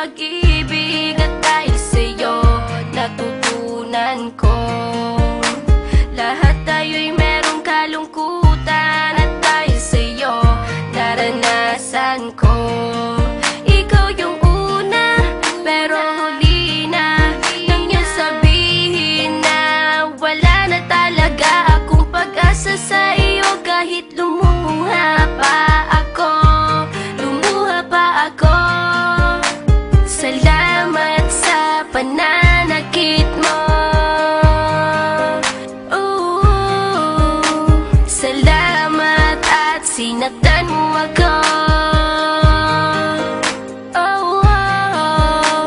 pag-ibig at dahil sa'yo natutunan ko. Lahat tayo'y merong kalungkutan at dahil sa'yo naranasan ko. Ikaw yung una pero huli na nang iyong sabihin na wala na talaga akong pag-asa sa iyo. Kahit lumuha pa ako, salamat sa pananakit mo. Salamat at sinaktan mo ako.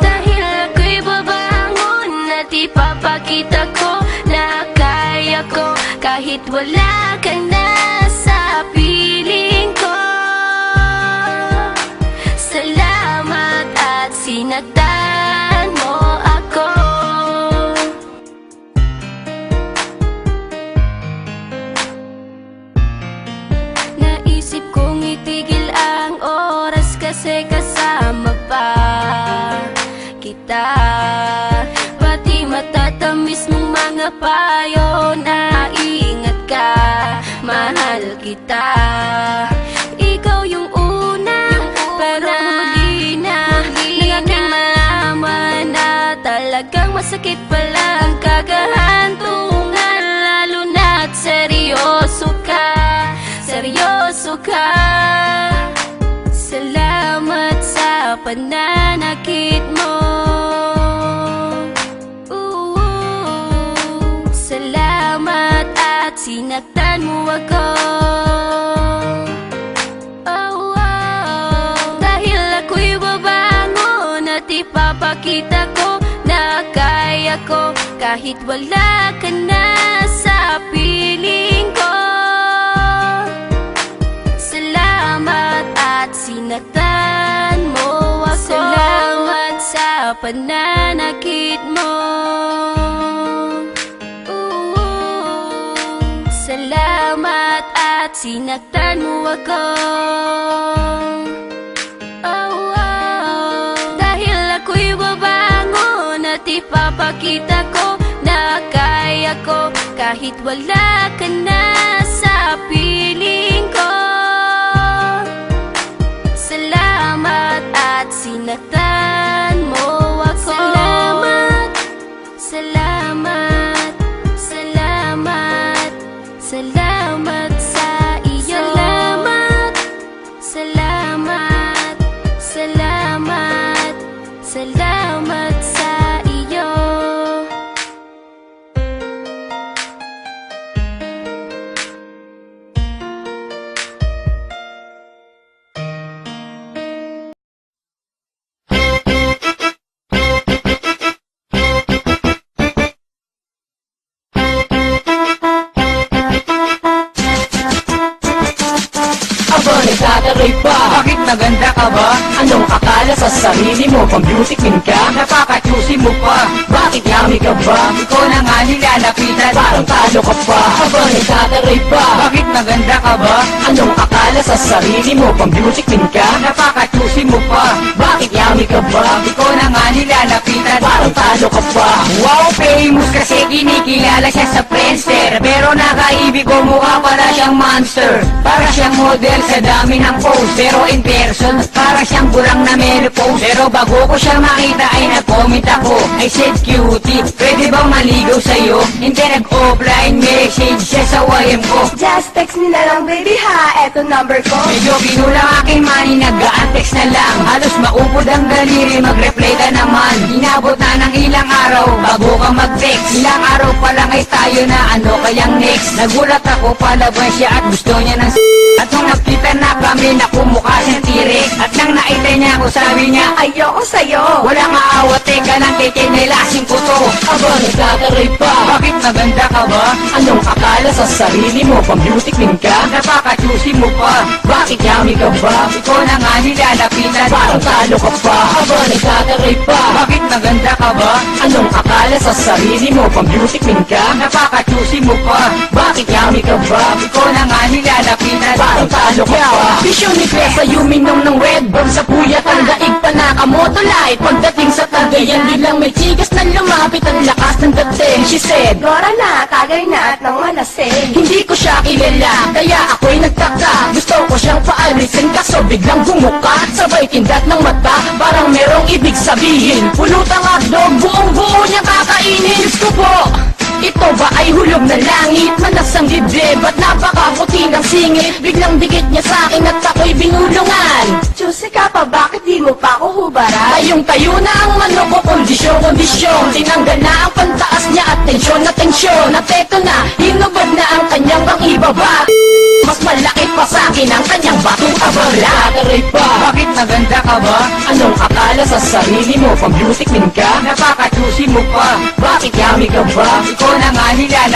Dahil ako'y babangon at ipapakita ko na kaya ko kahit wala ka na sa piling ko. Salamat at sinaktan mo ako. Naisip kong itigil ang oras kasi kasama pa kita. Pati matatamis mong mga payo na ingat ka, mahal kita. Ikaw yung una pero huli na nang aking malaman na talagang masakit pala ang kagahantungan. Lalo na't seryoso ka, seryoso ka. Salamat sa pananakit mo. Salamat at sinaktan mo ako. Dahil ako'y babangon at ipapakita ko na kaya ko kahit wala ka na sa piling ko. Salamat at sinaktan mo ako. Salamat sa pananakit mo. Salamat at sinaktan mo ako. Dahil ako'y babangon at ipapakita ko na kaya ko kahit wala ka na sa piling ko. Salamat at sinaktan mo ako. Salamat, salamat, salamat, salamat sa iyo. Salamat, salamat, salamat, salamat sa iyo. Nagtataray pa, bakit maganda ka ba? Anong akala sa sarili mo? Pang beauty queen ka? Napaka-juicy mo pa, bakit yummy ka ba? Ikaw na nga nilalapitan, parang talo ka pa. Aba, nagtataray pa, bakit maganda ka ba? Anong akala sa sarili mo? Pang beauty queen ka? Napaka-juicy mo pa, bakit yummy ka ba? Ikaw na nga nilalapitan, parang talo ka pa. Wow, famous kasi kinikilala siya sa Friendster, pero nakaibig ko mukha para siyang monster. Para siyang model sa dami ng post, pero in person para siyang burang na menopause. Pero bago ko siya makita ay nag-comment ako, I said cutie, pwede bang maligaw sa'yo? Hindi nag-offline message siya sa YM ko. Just text me na lang baby ha, eto number ko. Medyo binulang aking money, nag-a-text na lang. Halos maupod ang daliri, mag-reply ka naman. Inabot na ng ilang araw bago ka mag-text. Ilang araw pa lang ay tayo na, ano kayang next? Nagulat ako, palaban siya at gusto niya ng at nung nakita na kami, nakumukha siyang T-Rex. At nang nakita niya ako, sabi niya, ayoko sa'yo. walang aawat, teka lang, kikinilasin ko to. Aba, nagtataray pa, bakit maganda ka ba? Anong akala sa sarili mo? Pang beauty queen ka? Napaka-juicy mo pa, bakit yummy ka ba? Ikaw na nga nilalapitan, parang talo ka pa. Aba, nagtataray pa, bakit maganda ka ba? Anong akala sa sarili mo? Pang-beauty queen ka? Napaka-choosy mo pa. Bakit yummy ka ba? Ikaw na nga nilalapitan, parang talo ka pa. Bisyo ni Klesa yuminom ng Red Bull sa puyat. Ang daig pa nakamoto light. Pagdating sa Cagayan, bilang may chigas na lumapit. Ang lakas ng dating, she said, Gora na, kagay na at nang malasing. hindi ko siya kilala, kaya ako'y nagtaka. Gusto ko siyang paalisin, kaso biglang bumuka. Sabay kindat ng mata, parang merong ibig sabihin. Pulutang hotdog, buong buo niya kakainin. Diyos ko po, ito ba ay hulog na langit? Manas ang dibdib at napakaputi ng singit. Biglang dikit niya sa akin at ako'y binulungan. Choosy ka pa, bakit di mo pa ako hubaran? Tayong tayo na ang manok ko, kondisyon. Tinanggal na ang pantaas niya at tensyon. At eto na, hinubad na ang kanyang pang ibaba. Mas malaki pa sa akin ang kanyang batong abala. Taray pa, bakit maganda ka ba? Anong akala sa sarili mo? Pang-beauty queen ka? Napaka-choosy mo pa. Bakit yummy ka ba? Ikaw na nga nilala